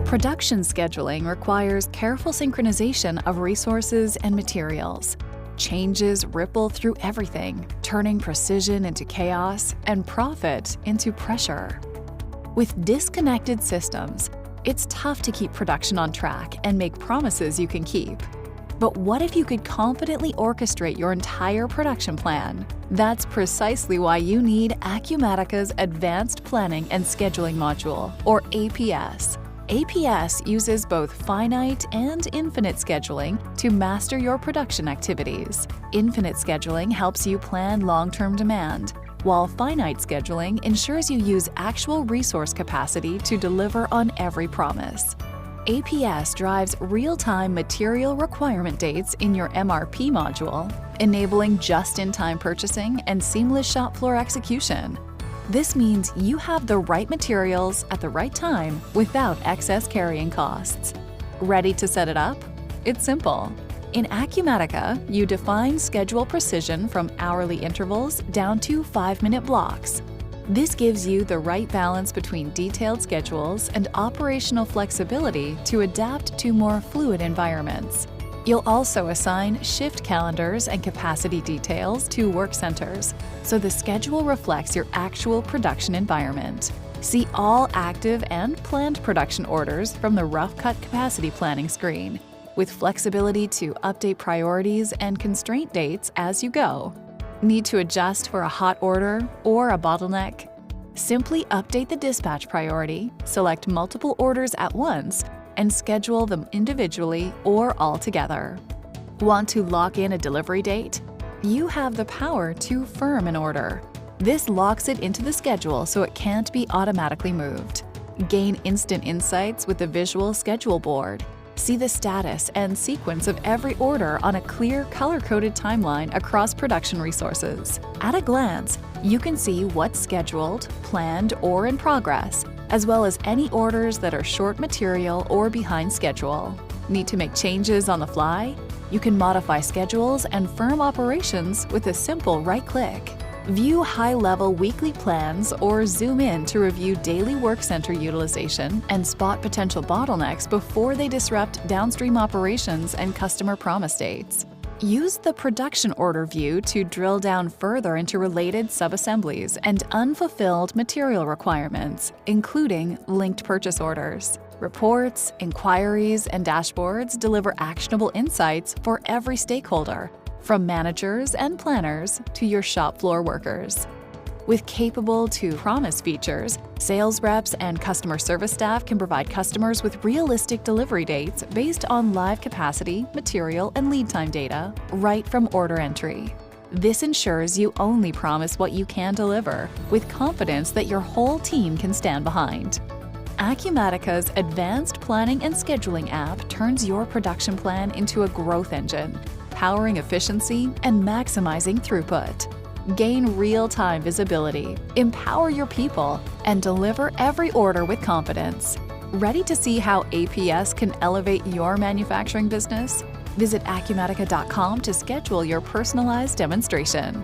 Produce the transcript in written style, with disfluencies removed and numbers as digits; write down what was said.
Production scheduling requires careful synchronization of resources and materials. Changes ripple through everything, turning precision into chaos and profit into pressure. With disconnected systems, it's tough to keep production on track and make promises you can keep. But what if you could confidently orchestrate your entire production plan? That's precisely why you need Acumatica's Advanced Planning and Scheduling Module, or APS. APS uses both finite and infinite scheduling to master your production activities. Infinite scheduling helps you plan long-term demand, while finite scheduling ensures you use actual resource capacity to deliver on every promise. APS drives real-time material requirement dates in your MRP module, enabling just-in-time purchasing and seamless shop floor execution. This means you have the right materials at the right time without excess carrying costs. Ready to set it up? It's simple. In Acumatica, you define schedule precision from hourly intervals down to 5-minute blocks. This gives you the right balance between detailed schedules and operational flexibility to adapt to more fluid environments. You'll also assign shift calendars and capacity details to work centers, so the schedule reflects your actual production environment. See all active and planned production orders from the rough cut capacity planning screen, with flexibility to update priorities and constraint dates as you go. Need to adjust for a hot order or a bottleneck? Simply update the dispatch priority, select multiple orders at once, and schedule them individually or all together. Want to lock in a delivery date? You have the power to firm an order. This locks it into the schedule so it can't be automatically moved. Gain instant insights with the visual schedule board. See the status and sequence of every order on a clear, color-coded timeline across production resources. At a glance, you can see what's scheduled, planned, or in progress, as well as any orders that are short material or behind schedule. Need to make changes on the fly? You can modify schedules and firm operations with a simple right-click. View high-level weekly plans or zoom in to review daily work center utilization and spot potential bottlenecks before they disrupt downstream operations and customer promise dates. Use the production order view to drill down further into related subassemblies and unfulfilled material requirements, including linked purchase orders. Reports, inquiries, and dashboards deliver actionable insights for every stakeholder, from managers and planners to your shop floor workers. With capable to promise features, sales reps and customer service staff can provide customers with realistic delivery dates based on live capacity, material, and lead time data right from order entry. This ensures you only promise what you can deliver, with confidence that your whole team can stand behind. Acumatica's Advanced Planning and Scheduling app turns your production plan into a growth engine, powering efficiency and maximizing throughput. Gain real-time visibility, empower your people, and deliver every order with confidence. Ready to see how APS can elevate your manufacturing business? Visit Acumatica.com to schedule your personalized demonstration.